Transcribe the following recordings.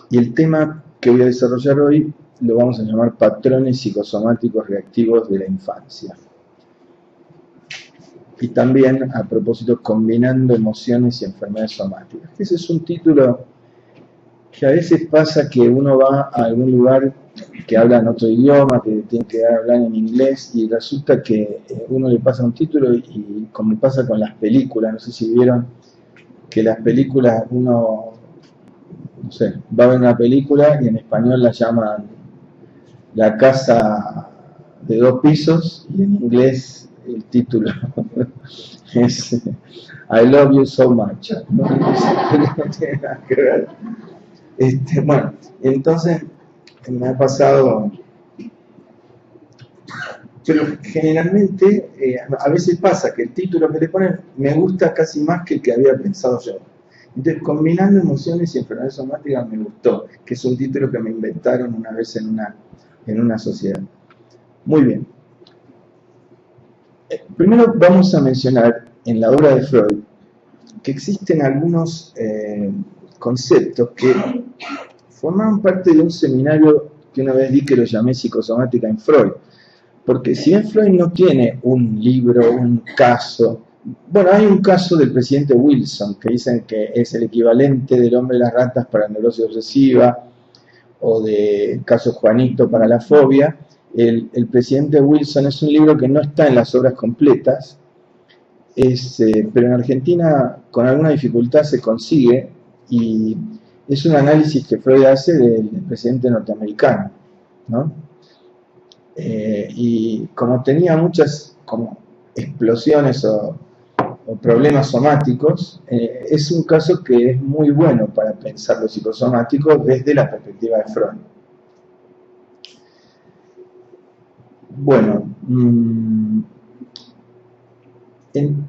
Y el tema que voy a desarrollar hoy lo vamos a llamar patrones psicosomáticos reactivos de la infancia. Y también, a propósito, combinando emociones y enfermedades somáticas. Ese es un título que a veces pasa que uno va a algún lugar que habla en otro idioma, que tiene que hablar en inglés, y resulta que uno le pasa un título y como pasa con las películas, no sé si vieron que las películas uno, no sé, va a ver una película y en español la llaman La casa de 2 pisos y en inglés el título es I love you so much. No tiene nada que ver. Bueno, entonces me ha pasado, pero generalmente a veces pasa que el título que le ponen me gusta casi más que el que había pensado yo. Entonces, combinando emociones y enfermedades somáticas me gustó, que es un título que me inventaron una vez en una sociedad. Muy bien. Primero vamos a mencionar en la obra de Freud que existen algunos conceptos que formaron parte de un seminario que una vez di que lo llamé psicosomática en Freud, porque si bien Freud no tiene un libro, un caso, bueno, hay un caso del presidente Wilson que dicen que es el equivalente del hombre de las ratas para la neurosis obsesiva o de caso Juanito para la fobia. El presidente Wilson es un libro que no está en las obras completas, pero en Argentina con alguna dificultad se consigue y es un análisis que Freud hace del presidente norteamericano, ¿no? Y como tenía muchas como explosiones o problemas somáticos, es un caso que es muy bueno para pensar lo psicosomático desde la perspectiva de Freud. Bueno,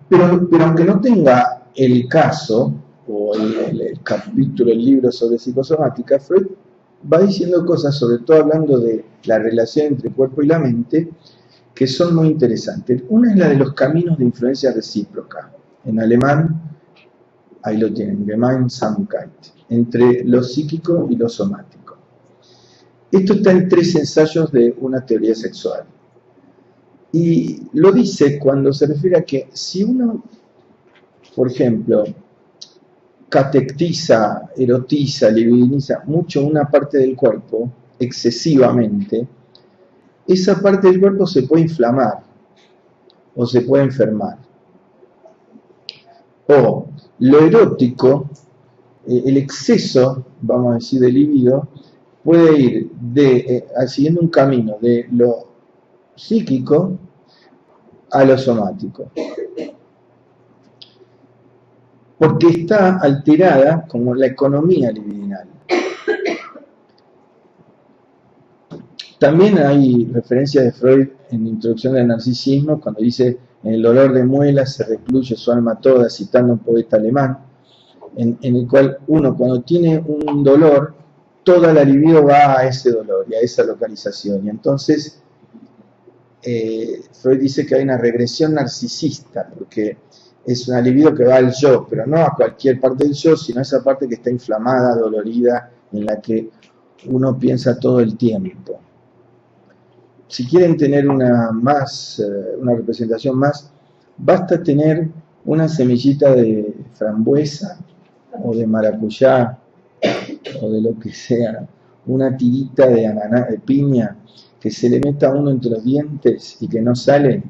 pero aunque no tenga el caso o el capítulo, el libro sobre psicosomática, Freud va diciendo cosas, sobre todo hablando de la relación entre el cuerpo y la mente, que son muy interesantes. Una es la de los caminos de influencia recíproca. En alemán, ahí lo tienen, Gemeinsamkeit, entre lo psíquico y lo somático. Esto está en 3 ensayos de una teoría sexual. Y lo dice cuando se refiere a que si uno, por ejemplo, catectiza, erotiza, libidiniza mucho una parte del cuerpo, excesivamente, esa parte del cuerpo se puede inflamar o se puede enfermar. O lo erótico, el exceso, vamos a decir, de libido, puede ir siguiendo un camino de lo psíquico a lo somático. Porque está alterada como la economía libidinal. También hay referencias de Freud en la introducción del narcisismo, cuando dice, en el dolor de muelas se recluye su alma toda, citando a un poeta alemán, en el cual uno cuando tiene un dolor, toda la libido va a ese dolor y a esa localización. Y entonces Freud dice que hay una regresión narcisista, porque es una libido que va al yo, pero no a cualquier parte del yo, sino a esa parte que está inflamada, dolorida, en la que uno piensa todo el tiempo. Si quieren tener una representación más, basta tener una semillita de frambuesa o de maracuyá o de lo que sea, una tirita de ananá, de piña, que se le meta uno entre los dientes y que no sale,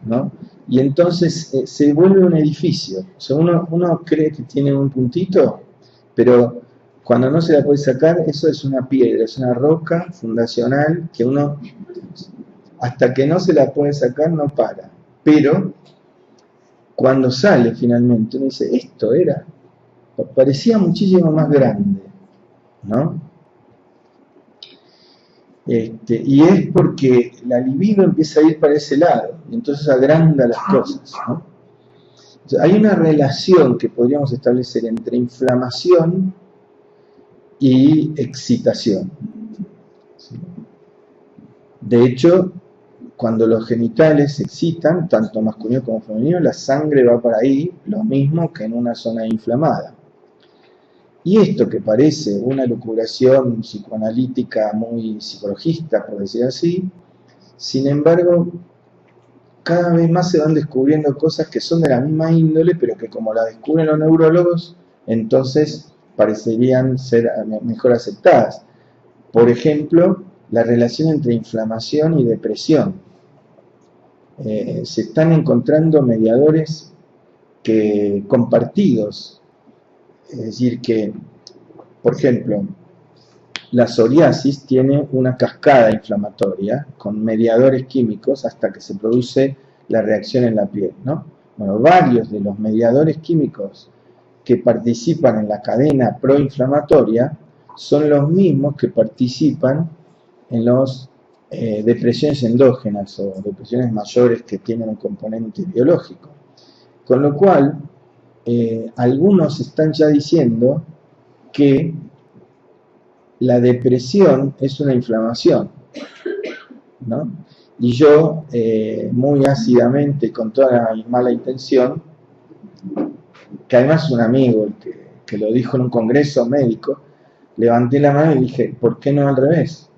¿no? Y entonces se vuelve un edificio. O sea, uno cree que tiene un puntito, pero cuando no se la puede sacar, eso es una piedra, es una roca fundacional que uno, hasta que no se la puede sacar, no para. Pero cuando sale finalmente, uno dice, esto era, parecía muchísimo más grande, ¿no? Y es porque la libido empieza a ir para ese lado, y entonces agranda las cosas, ¿no? Entonces, hay una relación que podríamos establecer entre inflamación y excitación. ¿Sí? De hecho, cuando los genitales se excitan, tanto masculino como femenino, la sangre va para ahí, lo mismo que en una zona inflamada. Y esto que parece una elucubración psicoanalítica muy psicologista, por decir así, sin embargo, cada vez más se van descubriendo cosas que son de la misma índole, pero que como la descubren los neurólogos, entonces parecerían ser mejor aceptadas. Por ejemplo, la relación entre inflamación y depresión. Se están encontrando mediadores compartidos. Es decir, que, por ejemplo, la psoriasis tiene una cascada inflamatoria con mediadores químicos hasta que se produce la reacción en la piel, ¿no? Bueno, varios de los mediadores químicos que participan en la cadena proinflamatoria son los mismos que participan en las depresiones endógenas o depresiones mayores que tienen un componente biológico. Con lo cual, algunos están ya diciendo que la depresión es una inflamación, ¿no? Y yo, muy ácidamente y con toda la mala intención, que además un amigo que lo dijo en un congreso médico, levanté la mano y dije, ¿por qué no al revés?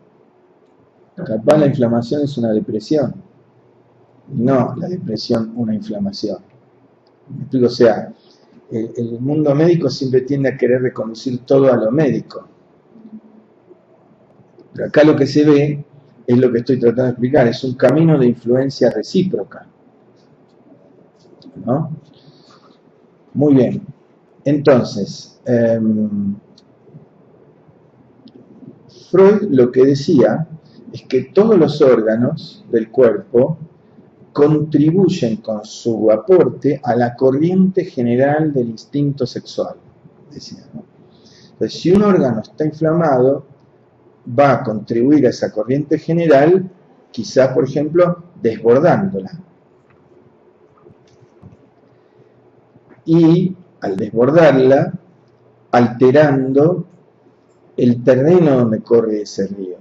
Capaz la inflamación es una depresión, no la depresión una inflamación. ¿Me explico? O sea, el mundo médico siempre tiende a querer reconducir todo a lo médico. Pero acá lo que se ve es lo que estoy tratando de explicar, es un camino de influencia recíproca, ¿no? Muy bien. Entonces, Freud lo que decía es que todos los órganos del cuerpo contribuyen con su aporte a la corriente general del instinto sexual, decía, ¿no? Entonces, si un órgano está inflamado, va a contribuir a esa corriente general, quizás, por ejemplo, desbordándola. Y al desbordarla, alterando el terreno donde corre ese río.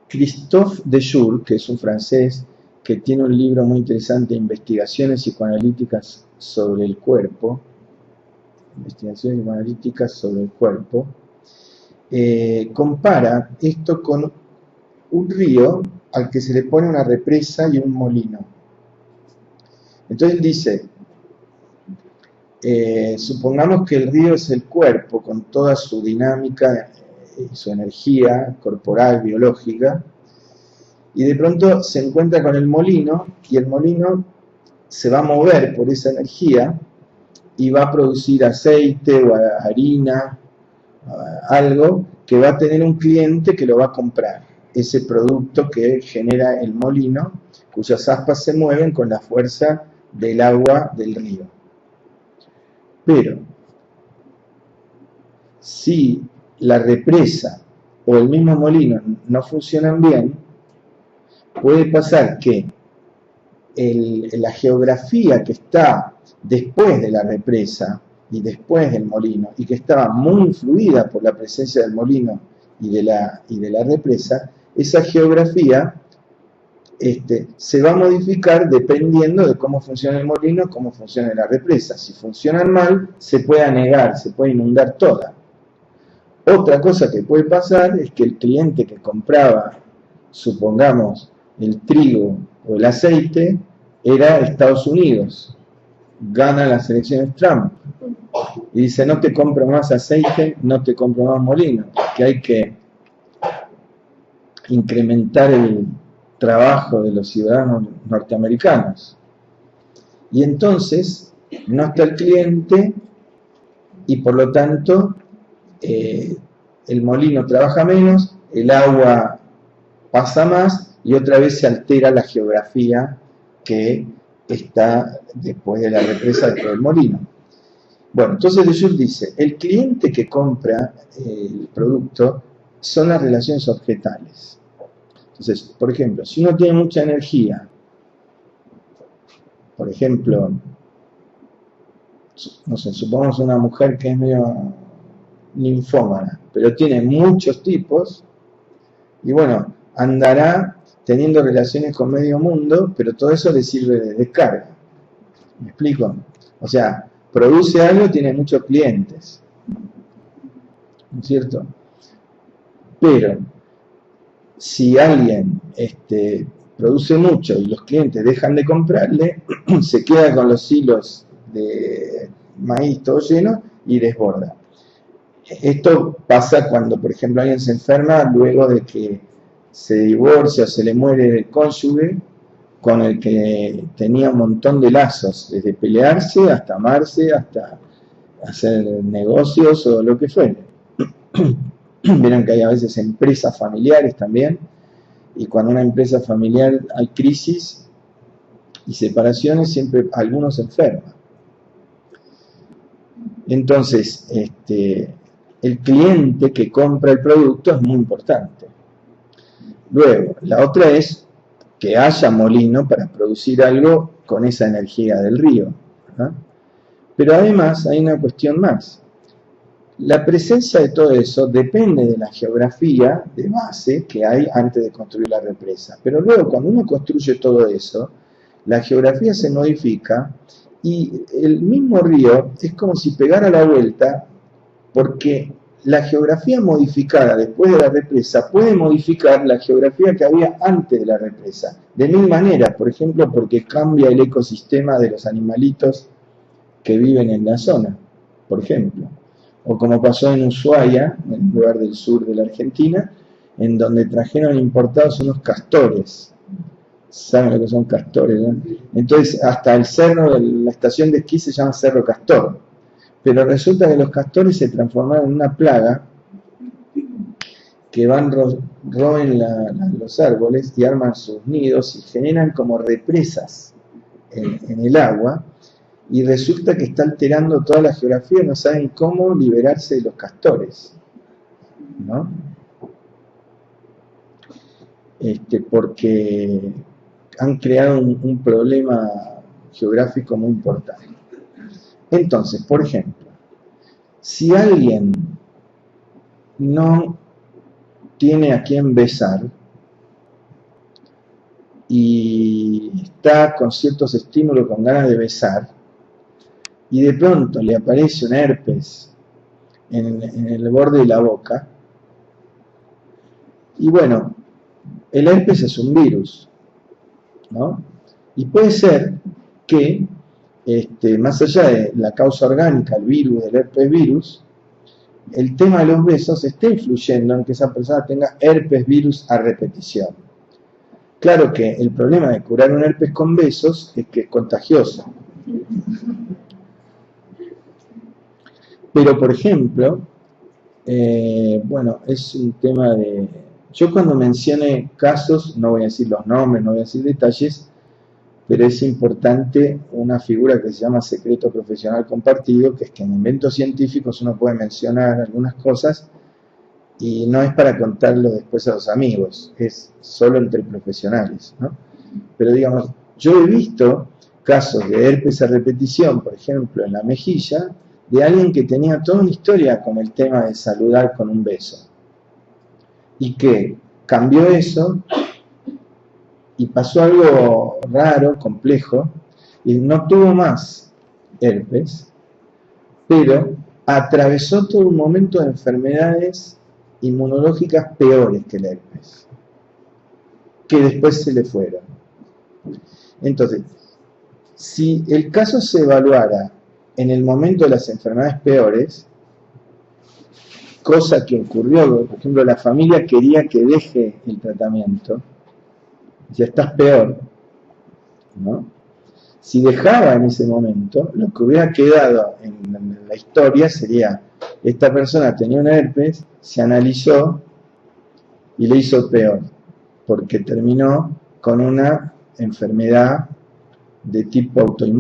Christophe Dejour, que es un francés que tiene un libro muy interesante, Investigaciones psicoanalíticas sobre el cuerpo, compara esto con un río al que se le pone una represa y un molino. Entonces dice, supongamos que el río es el cuerpo con toda su dinámica y su energía corporal, biológica, y de pronto se encuentra con el molino, y el molino se va a mover por esa energía y va a producir aceite o harina, algo que va a tener un cliente que lo va a comprar, ese producto que genera el molino, cuyas aspas se mueven con la fuerza del agua del río. Pero, si la represa o el mismo molino no funcionan bien, puede pasar que la geografía que está después de la represa y después del molino, y que estaba muy influida por la presencia del molino y de la represa, esa geografía se va a modificar dependiendo de cómo funciona el molino, cómo funciona la represa. Si funcionan mal, se puede anegar, se puede inundar toda. Otra cosa que puede pasar es que el cliente que compraba, supongamos, el trigo o el aceite, era Estados Unidos. Gana las elecciones Trump y dice, no te compro más aceite, no te compro más molino, que hay que incrementar el trabajo de los ciudadanos norteamericanos. Y entonces no está el cliente y por lo tanto el molino trabaja menos, el agua pasa más y otra vez se altera la geografía que está después de la represa, después del molino. Bueno, entonces Dejour dice, el cliente que compra el producto son las relaciones objetales. Entonces, por ejemplo, si uno tiene mucha energía, por ejemplo, no sé, supongamos una mujer que es medio ninfómana, pero tiene muchos tipos, y bueno, andará teniendo relaciones con medio mundo, pero todo eso le sirve de descarga. ¿Me explico? O sea, produce algo, tiene muchos clientes. ¿no es cierto? Pero si alguien produce mucho y los clientes dejan de comprarle, se queda con los hilos de maíz todo lleno y desborda. Esto pasa cuando, por ejemplo, alguien se enferma luego de que se divorcia o se le muere el cónyuge con el que tenía un montón de lazos, desde pelearse hasta amarse, hasta hacer negocios o lo que fuere. Vieron que hay a veces empresas familiares también, y cuando en una empresa familiar hay crisis y separaciones, siempre algunos se enferman. Entonces, el cliente que compra el producto es muy importante. Luego, la otra es que haya molino para producir algo con esa energía del río, ¿no? Pero además hay una cuestión más. La presencia de todo eso depende de la geografía de base que hay antes de construir la represa. Pero luego, cuando uno construye todo eso, la geografía se modifica y el mismo río es como si pegara la vuelta, porque la geografía modificada después de la represa puede modificar la geografía que había antes de la represa. De mil maneras, por ejemplo, porque cambia el ecosistema de los animalitos que viven en la zona, por ejemplo. O como pasó en Ushuaia, en un lugar del sur de la Argentina, en donde trajeron importados unos castores. ¿Saben lo que son castores, no? Entonces, hasta el cerro de la estación de esquí se llama Cerro Castor. Pero resulta que los castores se transformaron en una plaga que van, roen los árboles y arman sus nidos y generan como represas en el agua, y resulta que está alterando toda la geografía, no saben cómo liberarse de los castores, ¿no? Porque han creado un problema geográfico muy importante. Entonces, por ejemplo, si alguien no tiene a quien besar y está con ciertos estímulos, con ganas de besar, y de pronto le aparece un herpes en el borde de la boca, y bueno, el herpes es un virus, ¿no? Y puede ser que, más allá de la causa orgánica, el virus del herpes virus, el tema de los besos esté influyendo en que esa persona tenga herpes virus a repetición. Claro que el problema de curar un herpes con besos es que es contagioso. Pero, por ejemplo, bueno, es un tema de... Yo cuando mencione casos, no voy a decir los nombres, no voy a decir detalles, pero es importante una figura que se llama secreto profesional compartido, que es que en inventos científicos uno puede mencionar algunas cosas y no es para contarlo después a los amigos, es solo entre profesionales, ¿no? Pero digamos, yo he visto casos de herpes a repetición, por ejemplo, en la mejilla, de alguien que tenía toda una historia con el tema de saludar con un beso, y que cambió eso y pasó algo raro, complejo, y no tuvo más herpes, pero atravesó todo un momento de enfermedades inmunológicas peores que el herpes, que después se le fueron. Entonces, si el caso se evaluara en el momento de las enfermedades peores, cosa que ocurrió, por ejemplo, la familia quería que deje el tratamiento, ya estás peor, ¿no? Si dejaba en ese momento, lo que hubiera quedado en la historia sería, esta persona tenía un herpes, se analizó y le hizo peor, porque terminó con una enfermedad de tipo autoinmune.